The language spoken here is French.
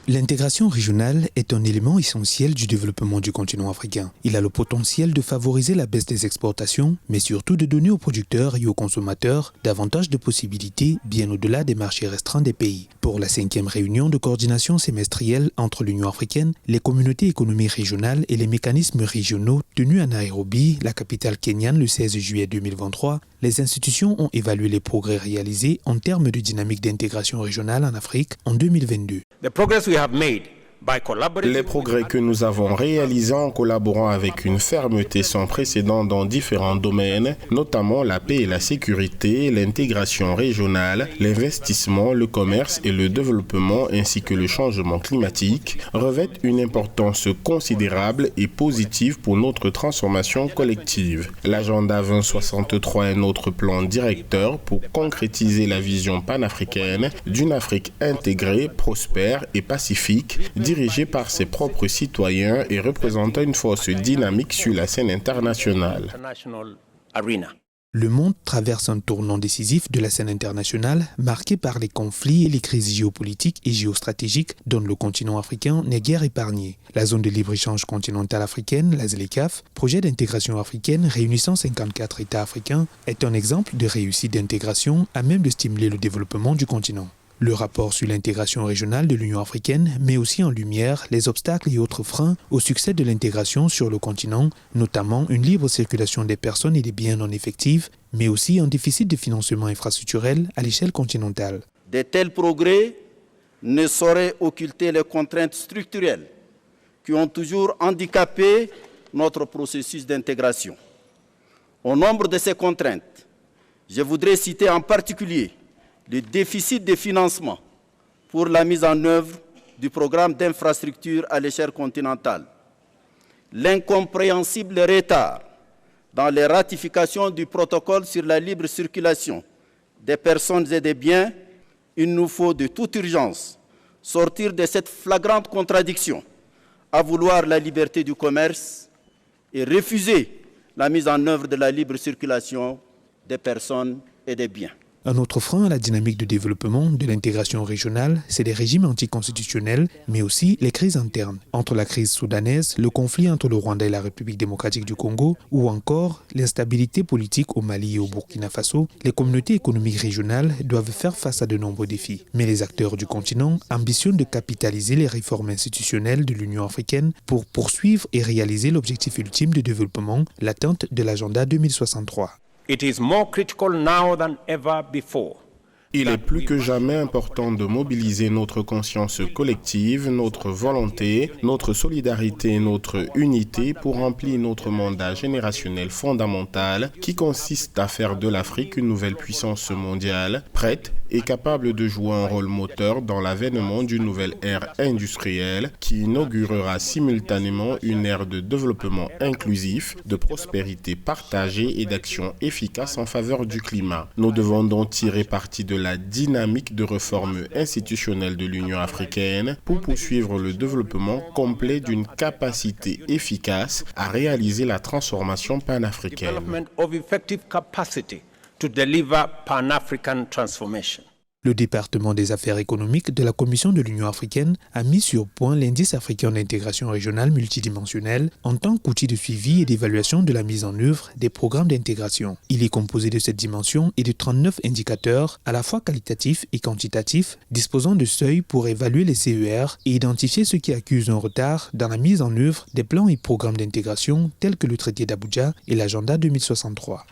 L'intégration régionale est un élément essentiel du développement du continent africain. Il a le potentiel de favoriser la baisse des exportations, mais surtout de donner aux producteurs et aux consommateurs davantage de possibilités bien au-delà des marchés restreints des pays. Pour la 5e réunion de coordination semestrielle entre l'Union africaine, les communautés économiques régionales et les mécanismes régionaux tenus à Nairobi, la capitale kenyane, le 16 juillet 2023, les institutions ont évalué les progrès réalisés en termes de dynamique d'intégration régionale en Afrique en 2022. Les progrès que nous avons réalisés en collaborant avec une fermeté sans précédent dans différents domaines, notamment la paix et la sécurité, l'intégration régionale, l'investissement, le commerce et le développement ainsi que le changement climatique, revêtent une importance considérable et positive pour notre transformation collective. L'agenda 2063 est notre plan directeur pour concrétiser la vision panafricaine d'une Afrique intégrée, prospère et pacifique, dirigé par ses propres citoyens et représentant une force dynamique sur la scène internationale. Le monde traverse un tournant décisif de la scène internationale, marqué par les conflits et les crises géopolitiques et géostratégiques dont le continent africain n'est guère épargné. La zone de libre-échange continentale africaine, la ZLECAf, projet d'intégration africaine réunissant 54 États africains, est un exemple de réussite d'intégration à même de stimuler le développement du continent. Le rapport sur l'intégration régionale de l'Union africaine met aussi en lumière les obstacles et autres freins au succès de l'intégration sur le continent, notamment une libre circulation des personnes et des biens non effectifs, mais aussi un déficit de financement infrastructurel à l'échelle continentale. De tels progrès ne sauraient occulter les contraintes structurelles qui ont toujours handicapé notre processus d'intégration. Au nombre de ces contraintes, je voudrais citer en particulier le déficit de financement pour la mise en œuvre du programme d'infrastructure à l'échelle continentale, l'incompréhensible retard dans les ratifications du protocole sur la libre circulation des personnes et des biens. Il nous faut de toute urgence sortir de cette flagrante contradiction à vouloir la liberté du commerce et refuser la mise en œuvre de la libre circulation des personnes et des biens. Un autre frein à la dynamique de développement de l'intégration régionale, c'est les régimes anticonstitutionnels, mais aussi les crises internes. Entre la crise soudanaise, le conflit entre le Rwanda et la République démocratique du Congo, ou encore l'instabilité politique au Mali et au Burkina Faso, les communautés économiques régionales doivent faire face à de nombreux défis. Mais les acteurs du continent ambitionnent de capitaliser les réformes institutionnelles de l'Union africaine pour poursuivre et réaliser l'objectif ultime de développement, l'atteinte de l'agenda 2063. It is more critical now than ever before. Il est plus que jamais important de mobiliser notre conscience collective, notre volonté, notre solidarité et notre unité pour remplir notre mandat générationnel fondamental qui consiste à faire de l'Afrique une nouvelle puissance mondiale, prête et capable de jouer un rôle moteur dans l'avènement d'une nouvelle ère industrielle qui inaugurera simultanément une ère de développement inclusif, de prospérité partagée et d'action efficace en faveur du climat. Nous devons donc tirer parti de la dynamique de réforme institutionnelle de l'Union africaine pour poursuivre le développement complet d'une capacité efficace à réaliser la transformation panafricaine. Le département des affaires économiques de la Commission de l'Union africaine a mis sur point l'indice africain d'intégration régionale multidimensionnelle en tant qu'outil de suivi et d'évaluation de la mise en œuvre des programmes d'intégration. Il est composé de cette dimension et de 39 indicateurs à la fois qualitatifs et quantitatifs, disposant de seuils pour évaluer les CER et identifier ceux qui accusent un retard dans la mise en œuvre des plans et programmes d'intégration tels que le traité d'Abuja et l'agenda 2063.